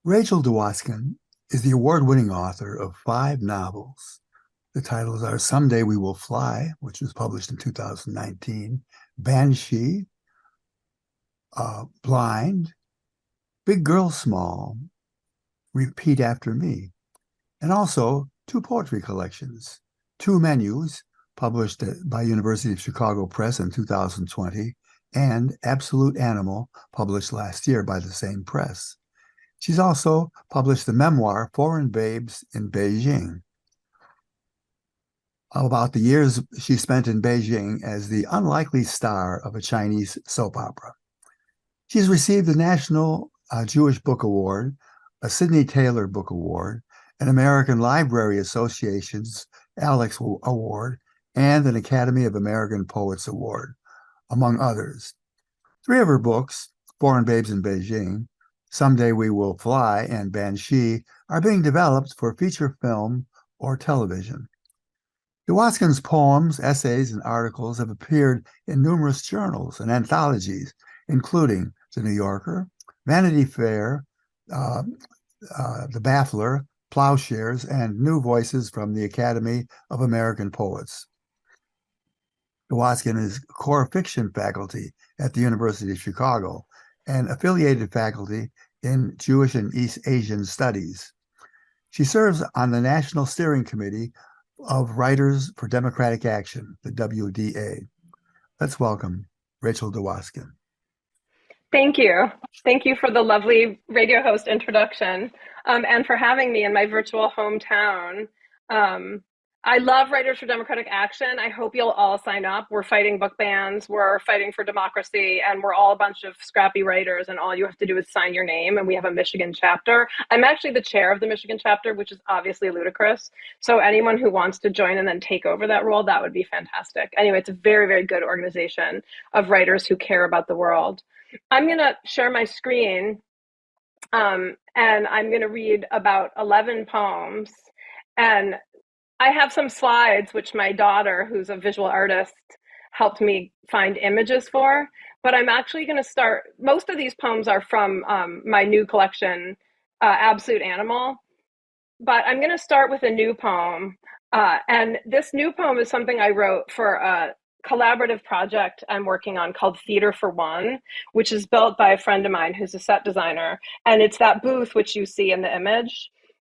Rachel DeWoskin is the award-winning author of five novels. The titles are Someday We Will Fly, which was published in 2019, Banshee, Blind, Big Girl Small, Repeat After Me, and also two poetry collections, Two Menus, published by University of Chicago Press in 2020, and Absolute Animal, published last year by the same press. She's also published the memoir Foreign Babes in Beijing, about the years she spent in Beijing as the unlikely star of a Chinese soap opera. She's received the National Jewish Book Award, a Sidney Taylor Book Award, an American Library Association's Alex Award, and an Academy of American Poets Award, among others. Three of her books, Foreign Babes in Beijing, Someday We Will Fly, and Banshee, are being developed for feature film or television. DeWoskin's poems, essays, and articles have appeared in numerous journals and anthologies, including The New Yorker, Vanity Fair, uh, The Baffler, Plowshares, and New Voices from the Academy of American Poets. DeWoskin is core fiction faculty at the University of Chicago and affiliated faculty in Jewish and East Asian Studies. She serves on the National Steering Committee of Writers for Democratic Action, the WDA. Let's welcome Rachel DeWoskin. Thank you. Thank you for the lovely radio host introduction, and for having me in my virtual hometown. I love Writers for Democratic Action. I hope you'll all sign up. We're fighting book bans, we're fighting for democracy, and we're all a bunch of scrappy writers, and all you have to do is sign your name, and we have a Michigan chapter. I'm actually the chair of the Michigan chapter, which is obviously ludicrous. So anyone who wants to join and then take over that role, that would be fantastic. Anyway, it's a very, very good organization of writers who care about the world. I'm going to share my screen, and I'm going to read about 11 poems. And I have some slides, which my daughter, who's a visual artist, helped me find images for. But I'm actually going to start. Most of these poems are from my new collection, Absolute Animal. But I'm going to start with a new poem. And this new poem is something I wrote for a collaborative project I'm working on called Theater for One, which is built by a friend of mine who's a set designer. And it's that booth which you see in the image.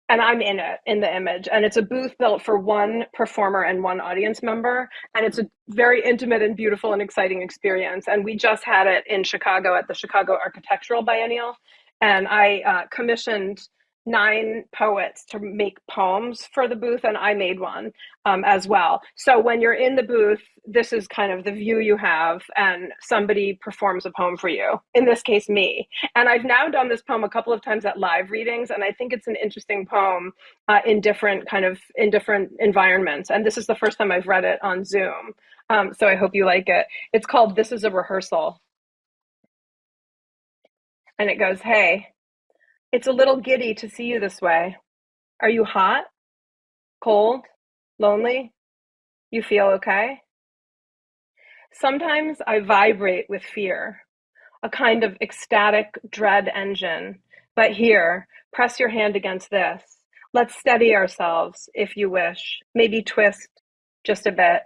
And I'm in it, in the image. And it's a booth built for one performer and one audience member. And it's a very intimate and beautiful and exciting experience. And we just had it in Chicago at the Chicago Architectural Biennial. And I commissioned 9 poets to make poems for the booth, and I made one as well. So when you're in the booth, this is kind of the view you have, and somebody performs a poem for you, in this case, me. And I've now done this poem a couple of times at live readings, and I think it's an interesting poem in different environments. And this is the first time I've read it on Zoom. So I hope you like it. It's called This is a Rehearsal. And it goes, hey, it's a little giddy to see you this way. Are you hot? Cold? Lonely? You feel okay? Sometimes I vibrate with fear, a kind of ecstatic dread engine. But here, press your hand against this. Let's steady ourselves, if you wish. Maybe twist just a bit.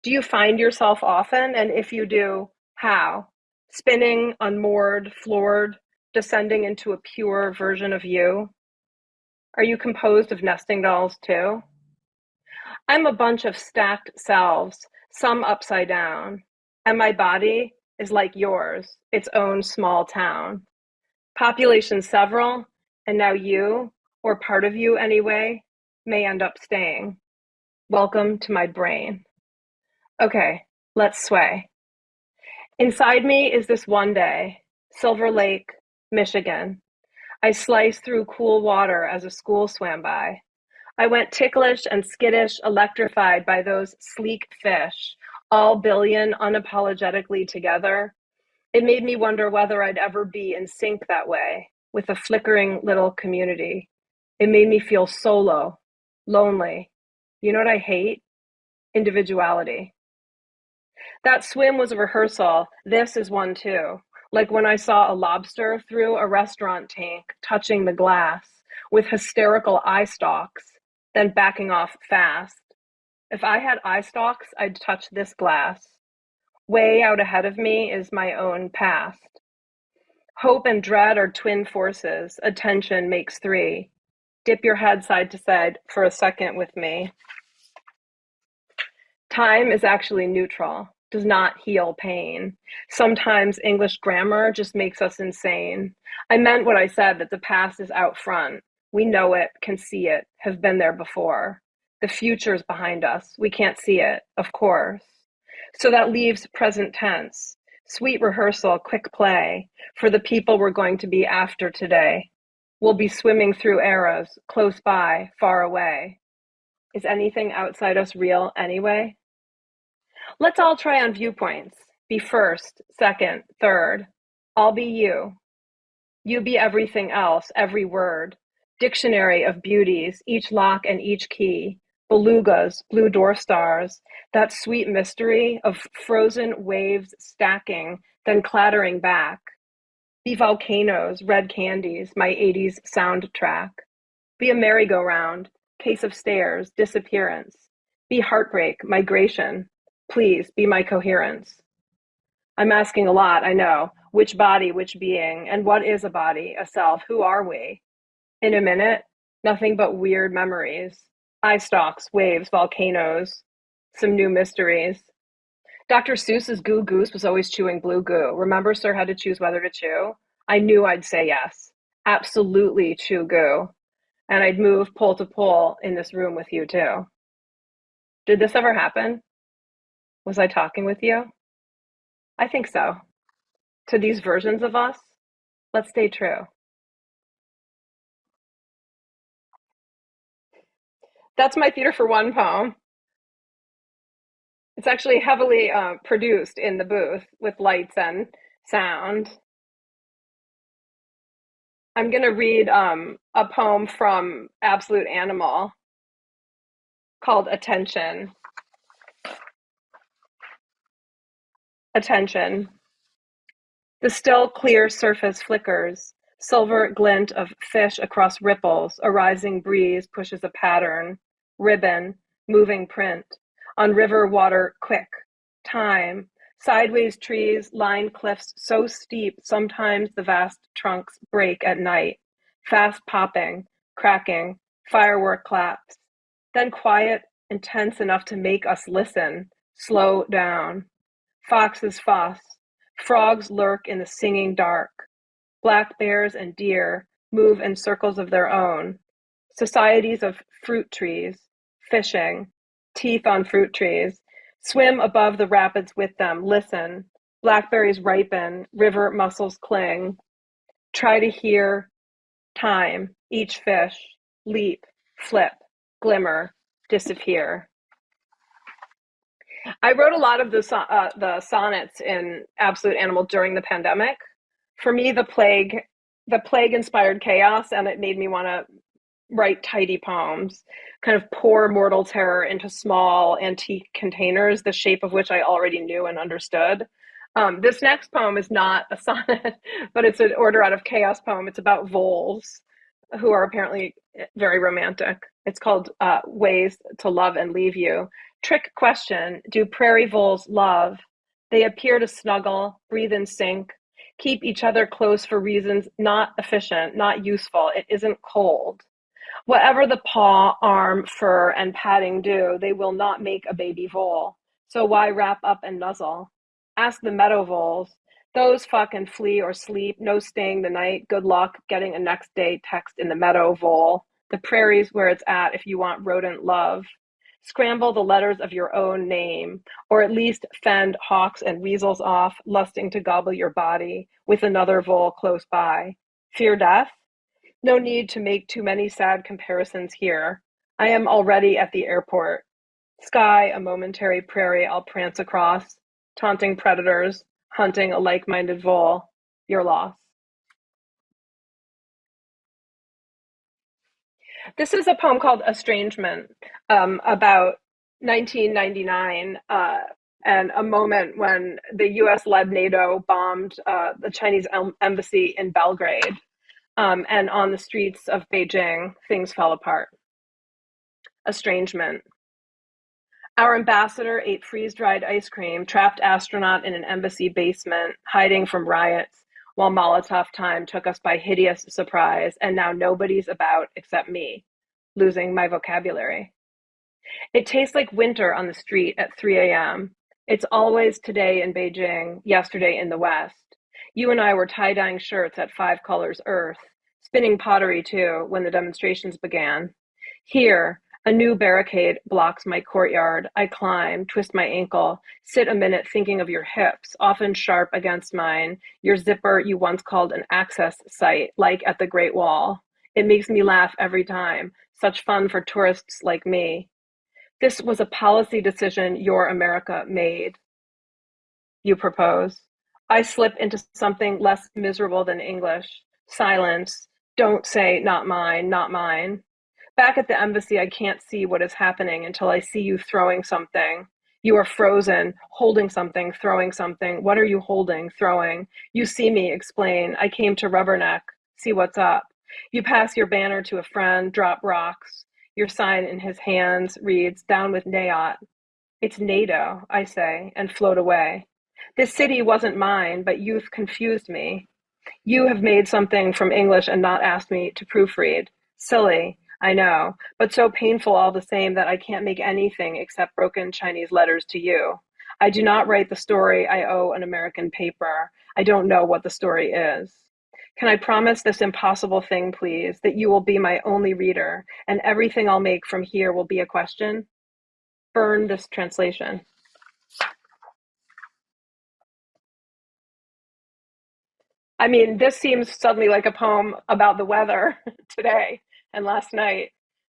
Do you find yourself often? And if you do, how? Spinning, unmoored, floored, descending into a pure version of you? Are you composed of nesting dolls too? I'm a bunch of stacked selves, some upside down, and my body is like yours, its own small town. Population several, and now you, or part of you anyway, may end up staying. Welcome to my brain. Okay, let's sway. Inside me is this one day, Silver Lake, Michigan. I sliced through cool water as a school swam by. I went ticklish and skittish, electrified by those sleek fish, all billion unapologetically together. It made me wonder whether I'd ever be in sync that way with a flickering little community. It made me feel solo, lonely. You know what I hate? Individuality. That swim was a rehearsal. This is one too. like when I saw a lobster through a restaurant tank touching the glass with hysterical eye stalks, then backing off fast. If I had eye stalks, I'd touch this glass. Way out ahead of me is my own past. Hope and dread are twin forces. Attention makes three. Dip your head side to side for a second with me. Time is actually neutral, does not heal pain. Sometimes English grammar just makes us insane. I meant what I said, that the past is out front. We know it, can see it, have been there before. The future's behind us. We can't see it, of course. So that leaves present tense. Sweet rehearsal, quick play for the people we're going to be after today. We'll be swimming through eras, close by, far away. Is anything outside us real anyway? Let's all try on viewpoints. Be first, second, third. I'll be you. You be everything else, every word. Dictionary of beauties, each lock and each key. Belugas, blue dwarf stars, that sweet mystery of frozen waves stacking, then clattering back. Be volcanoes, red candies, my 80s soundtrack. Be a merry-go-round, case of stairs, disappearance. Be heartbreak, migration. Please be my coherence. I'm asking a lot, I know. Which body, which being, and what is a body, a self? Who are we? In a minute, nothing but weird memories. Eye stalks, waves, volcanoes, some new mysteries. Dr. Seuss's Goo Goose was always chewing blue goo. Remember, sir, had to choose whether to chew? I knew I'd say yes. Absolutely chew goo. And I'd move pole to pole in this room with you too. Did this ever happen? Was I talking with you? I think so. To these versions of us, let's stay true. That's my Theater for One poem. It's actually heavily produced in the booth with lights and sound. I'm going to read a poem from Absolute Animal called Attention. Attention. The still clear surface flickers, silver glint of fish across ripples, a rising breeze pushes a pattern, ribbon, moving print, on river water quick, time, sideways trees line cliffs so steep sometimes the vast trunks break at night, fast popping, cracking, firework claps, then quiet, intense enough to make us listen, slow down. Foxes fuss. Frogs lurk in the singing dark. Black bears and deer move in circles of their own. Societies of fruit trees, fishing, teeth on fruit trees, swim above the rapids with them, listen. Blackberries ripen, river mussels cling. Try to hear time, each fish, leap, flip, glimmer, disappear. I wrote a lot of the sonnets in Absolute Animal during the pandemic. For me, the plague inspired chaos, and it made me want to write tidy poems, kind of pour mortal terror into small antique containers, the shape of which I already knew and understood. This next poem is not a sonnet, but it's an Order Out of Chaos poem. It's about voles, who are apparently very romantic. It's called Ways to Love and Leave You. Trick question. Do prairie voles love? They appear to snuggle, breathe in sync, keep each other close for reasons not efficient, not useful. It isn't cold. Whatever the paw, arm, fur, and padding do, they will not make a baby vole. So why wrap up and nuzzle? Ask the meadow voles. Those fuck and flee or sleep, no staying the night. Good luck getting a next day text in the meadow vole. The prairie's where it's at if you want rodent love. Scramble the letters of your own name, or at least fend hawks and weasels off, lusting to gobble your body with another vole close by. Fear death? No need to make too many sad comparisons here. I am already at the airport. Sky, a momentary prairie I'll prance across, taunting predators, hunting a like-minded vole. Your loss. This is a poem called Estrangement, about 1999, and a moment when the US-led NATO bombed the Chinese embassy in Belgrade. And on the streets of Beijing, things fell apart. Estrangement. Our ambassador ate freeze-dried ice cream, trapped astronaut in an embassy basement, hiding from riots, while Molotov time took us by hideous surprise, and now nobody's about except me, losing my vocabulary. It tastes like winter on the street at 3 a.m. It's always today in Beijing, yesterday in the West. You and I were tie-dyeing shirts at Five Colors Earth, spinning pottery too, when the demonstrations began. Here, a new barricade blocks my courtyard. I climb, twist my ankle, sit a minute thinking of your hips, often sharp against mine, your zipper you once called an access site, like at the Great Wall. It makes me laugh every time. Such fun for tourists like me. This was a policy decision your America made, you propose. I slip into something less miserable than English. Silence. Don't say, not mine, not mine. Back at the embassy, I can't see what is happening until I see you throwing something. You are frozen, holding something, throwing something. What are you holding, throwing? You see me, explain. I came to Rubberneck. See what's up. You pass your banner to a friend, drop rocks. Your sign in his hands reads, down with NAOT. It's NATO, I say, and float away. This city wasn't mine, but youth confused me. You have made something from English and not asked me to proofread. Silly, I know, but so painful all the same that I can't make anything except broken Chinese letters to you. I do not write the story I owe an American paper. I don't know what the story is. Can I promise this impossible thing, please, that you will be my only reader, and everything I'll make from here will be a question? Burn this translation. I mean, this seems suddenly like a poem about the weather today and last night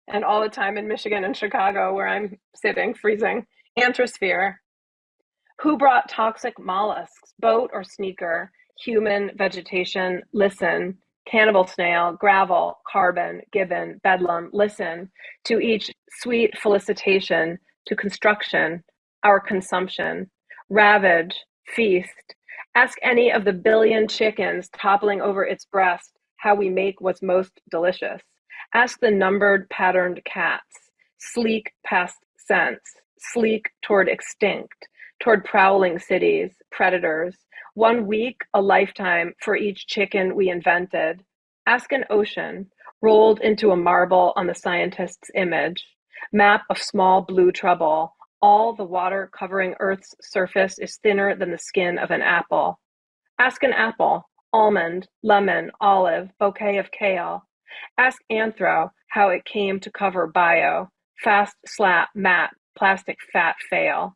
and all the time in Michigan and Chicago where I'm sitting, freezing. Anthrosphere. Who brought toxic mollusks, boat or sneaker, human, vegetation, listen, cannibal snail, gravel, carbon, gibbon, bedlam, listen, to each sweet felicitation, to construction, our consumption, ravage, feast. Ask any of the billion chickens toppling over its breast how we make what's most delicious. Ask the numbered, patterned cats, sleek past sense, sleek toward extinct, toward prowling cities, predators. 1 week, a lifetime for each chicken we invented. Ask an ocean, rolled into a marble on the scientist's image. Map of small blue trouble. All the water covering Earth's surface is thinner than the skin of an apple. Ask an apple, almond, lemon, olive, bouquet of kale. Ask anthro how it came to cover bio. Fast slap, matte, plastic fat fail.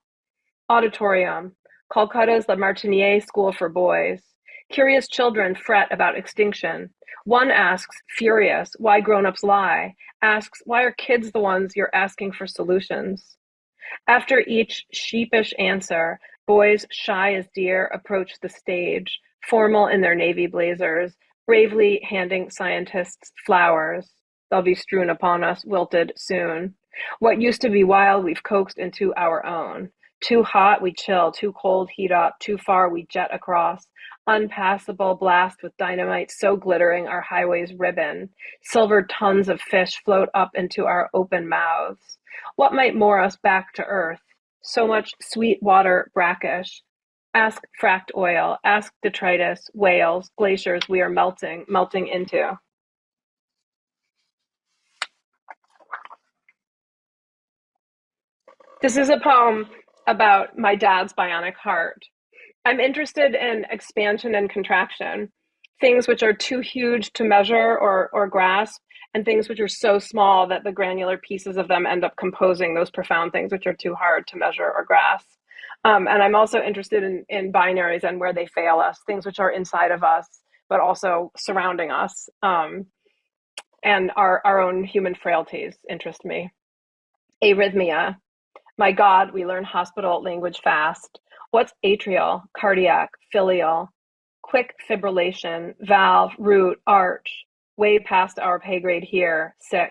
Auditorium, Calcutta's La Martiniere School for Boys. Curious children fret about extinction. One asks, furious, why grown-ups lie. Asks, why are kids the ones you're asking for solutions? After each sheepish answer, boys shy as deer approach the stage, formal in their navy blazers, bravely handing scientists flowers. They'll be strewn upon us, wilted soon. What used to be wild, we've coaxed into our own. Too hot, we chill. Too cold, heat up. Too far, we jet across. Unpassable blast with dynamite so glittering our highways ribbon. Silver tons of fish float up into our open mouths. What might moor us back to earth? So much sweet water brackish. Ask fracked oil. Ask detritus, whales, glaciers we are melting into. This is a poem about my dad's bionic heart. I'm interested in expansion and contraction, things which are too huge to measure or grasp, and things which are so small that the granular pieces of them end up composing those profound things which are too hard to measure or grasp. And I'm also interested in binaries and where they fail us, things which are inside of us, but also surrounding us. And our own human frailties interest me. Arrhythmia. My God, we learn hospital language fast. What's atrial, cardiac, filial, quick fibrillation, valve, root, arch, way past our pay grade here, sick,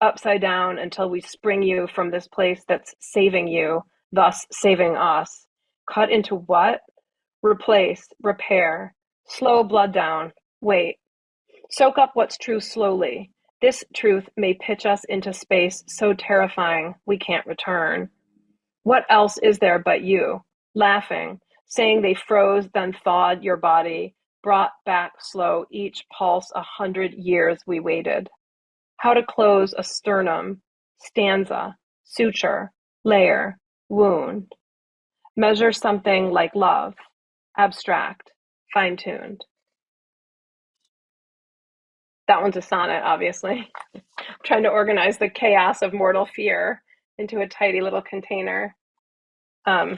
upside down until we spring you from this place that's saving you, thus saving us. Cut into what? Replace, repair, slow blood down, wait. Soak up what's true slowly. This truth may pitch us into space so terrifying we can't return. What else is there but you? Laughing, saying they froze, then thawed your body, brought back slow each pulse 100 years we waited. How to close a sternum, stanza, suture, layer, wound. Measure something like love, abstract, fine-tuned. That one's a sonnet, obviously. I'm trying to organize the chaos of mortal fear into a tidy little container. I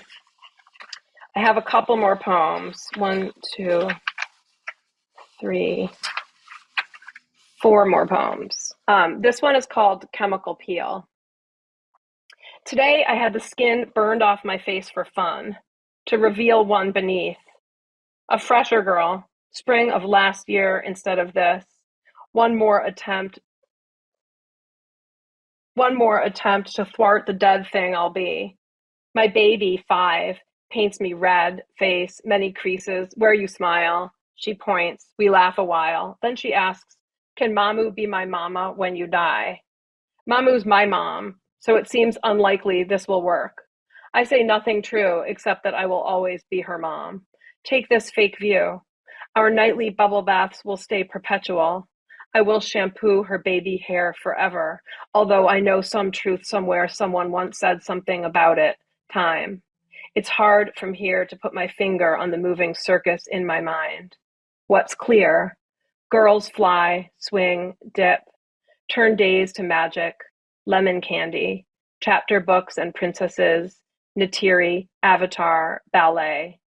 have a couple more poems. 1, 2, 3, 4 more poems. This one is called Chemical Peel. Today I had the skin burned off my face for fun, to reveal one beneath. A fresher girl, spring of last year instead of this. One more attempt to thwart the dead thing I'll be. My baby, 5, paints me red, face, many creases, where you smile. She points, we laugh a while. Then she asks, can Mamu be my mama when you die? Mamu's my mom, so it seems unlikely this will work. I say nothing true except that I will always be her mom. Take this fake view. Our nightly bubble baths will stay perpetual. I will shampoo her baby hair forever, although I know some truth somewhere someone once said something about it. Time. It's hard from here to put my finger on the moving circus in my mind. What's clear? Girls fly, swing, dip, turn days to magic, lemon candy, chapter books and princesses, Natiri, Avatar, ballet.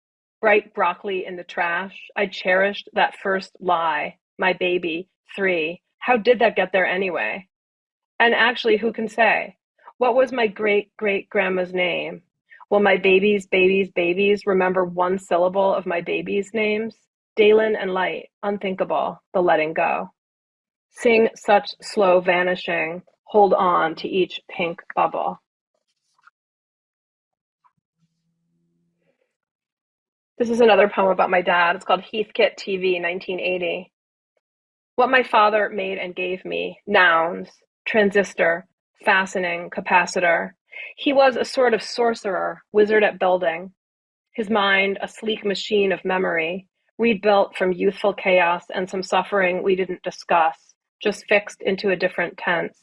Bright broccoli in the trash. I cherished that first lie. My baby, 3. How did that get there anyway? And actually, who can say? What was my great-great-grandma's name? Will my babies' remember one syllable of my babies' names? Dalen and Light, unthinkable, the letting go. Sing such slow vanishing, hold on to each pink bubble. This is another poem about my dad. It's called Heathkit TV, 1980. What my father made and gave me, nouns, transistor, fastening, capacitor. He was a sort of sorcerer, wizard at building. His mind, a sleek machine of memory, rebuilt from youthful chaos and some suffering we didn't discuss, just fixed into a different tense.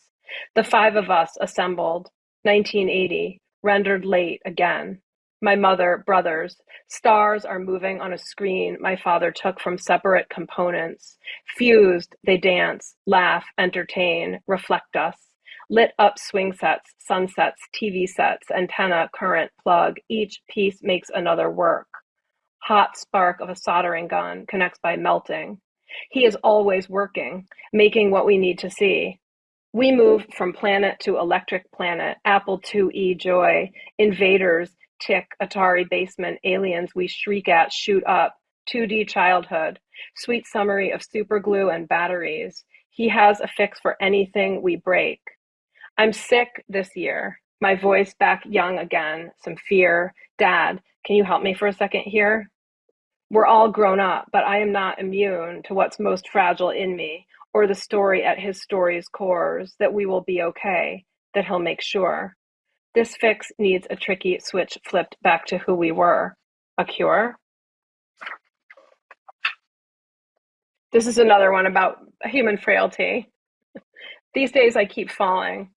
The 5 of us assembled, 1980, rendered late again. My mother, brothers, stars are moving on a screen my father took from separate components. Fused, they dance, laugh, entertain, reflect us. Lit up swing sets, sunsets, TV sets, antenna, current, plug. Each piece makes another work. Hot spark of a soldering gun connects by melting. He is always working, making what we need to see. We move from planet to electric planet, Apple IIe joy, invaders, tick, Atari basement, aliens we shriek at, shoot up, 2D childhood, sweet summary of superglue and batteries. He has a fix for anything we break. I'm sick this year. My voice back young again, some fear. Dad, can you help me for a second here? We're all grown up, but I am not immune to what's most fragile in me, or the story at his story's cores, that we will be okay, that he'll make sure. This fix needs a tricky switch flipped back to who we were. A cure? This is another one about human frailty. These days I keep falling.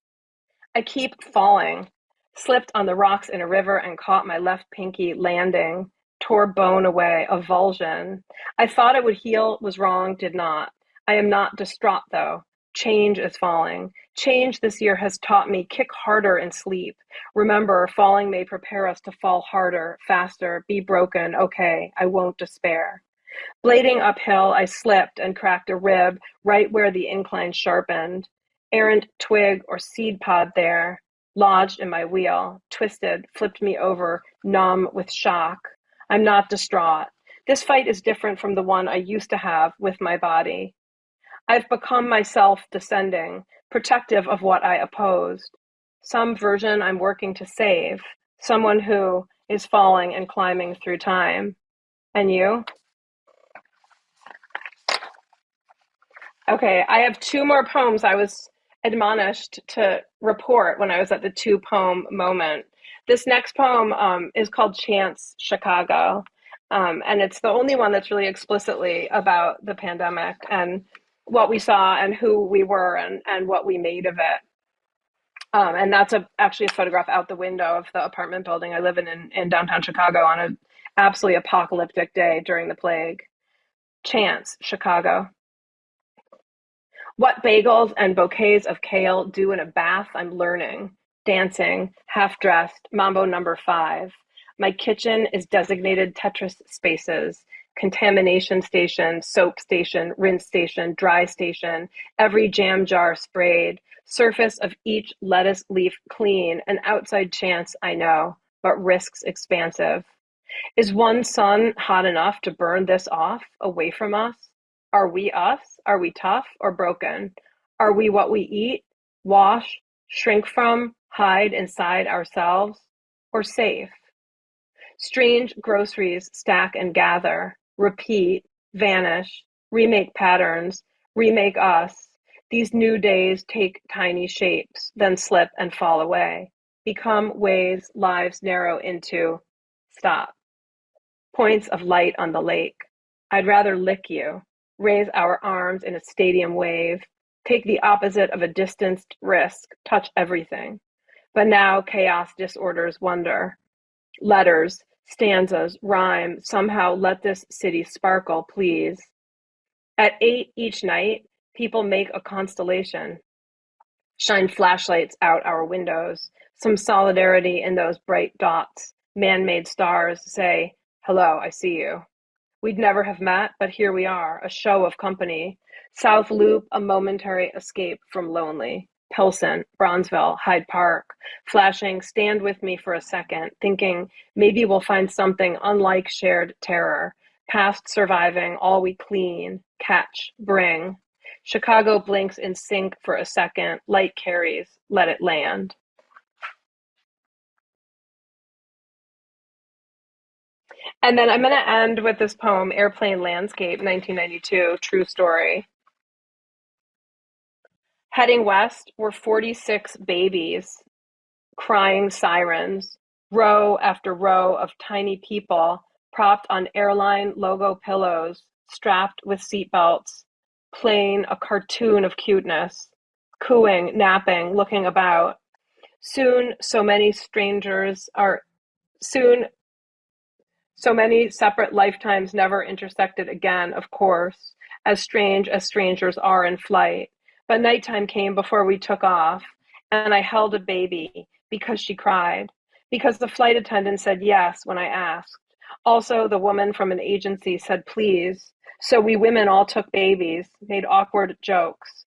I keep falling. Slipped on the rocks in a river and caught my left pinky landing. Tore bone away, avulsion. I thought it would heal, was wrong, did not. I am not distraught though. Change is falling. Change this year has taught me kick harder in sleep. Remember, falling may prepare us to fall harder, faster, be broken. Okay, I won't despair. Blading uphill, I slipped and cracked a rib right where the incline sharpened. Errant twig or seed pod there, lodged in my wheel, twisted, flipped me over, numb with shock. I'm not distraught. This fight is different from the one I used to have with my body. I've become myself descending, protective of what I opposed. Some version I'm working to save, someone who, is falling and climbing through time. And you? Okay, I have two more poems I was admonished to report when I was at the two poem moment. This next poem is called Chance Chicago, and it's the only one that's really explicitly about the pandemic and what we saw and who we were and what we made of it. And that's actually a photograph out the window of the apartment building I live in downtown Chicago on an absolutely apocalyptic day during the plague. Chance Chicago. What bagels and bouquets of kale do in a bath, I'm learning. Dancing, half dressed, mambo number 5. My kitchen is designated Tetris spaces, contamination station, soap station, rinse station, dry station, every jam jar sprayed, surface of each lettuce leaf clean, an outside chance, I know, but risks expansive. Is one sun hot enough to burn this off away from us? Are we us? Are we tough or broken? Are we what we eat, wash, shrink from, hide inside ourselves, or safe? Strange groceries stack and gather, repeat, vanish, remake patterns, remake us. These new days take tiny shapes, then slip and fall away, become ways lives narrow into. Stop. Points of light on the lake. I'd rather lick you, raise our arms in a stadium wave, take the opposite of a distanced risk, touch everything. But now chaos disorders wonder. Letters, stanzas, rhyme, somehow let this city sparkle, please. At 8 each night, people make a constellation, shine flashlights out our windows, some solidarity in those bright dots, man-made stars say, hello, I see you. We'd never have met, but here we are, a show of company. South Loop, a momentary escape from lonely. Pilsen, Bronzeville, Hyde Park, flashing, stand with me for a second, thinking maybe we'll find something unlike shared terror, past surviving, all we clean, catch, bring. Chicago blinks in sync for a second, light carries, let it land. And then I'm going to end with this poem, Airplane Landscape, 1992, true story. Heading west were 46 babies, crying sirens, row after row of tiny people propped on airline logo pillows, strapped with seatbelts, playing a cartoon of cuteness, cooing, napping, looking about. Soon, soon so many separate lifetimes never intersected again, of course, as strange as strangers are in flight. But nighttime came before we took off, and I held a baby because she cried, because the flight attendant said yes when I asked. Also, the woman from an agency said please. So we women all took babies, made awkward jokes.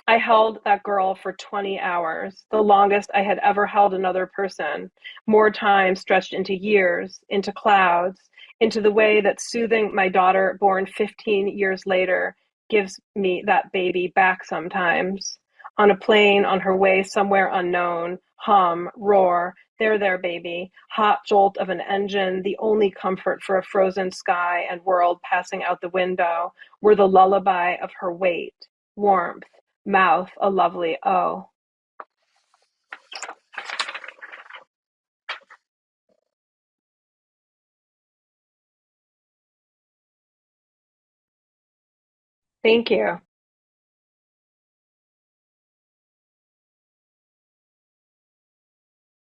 I held that girl for 20 hours, the longest I had ever held another person, more time stretched into years, into clouds, into the way that soothing my daughter, born 15 years later, gives me that baby back sometimes. On a plane, on her way somewhere unknown, hum, roar, there, baby, hot jolt of an engine, the only comfort for a frozen sky and world passing out the window, were the lullaby of her weight, warmth, mouth a lovely O. Thank you.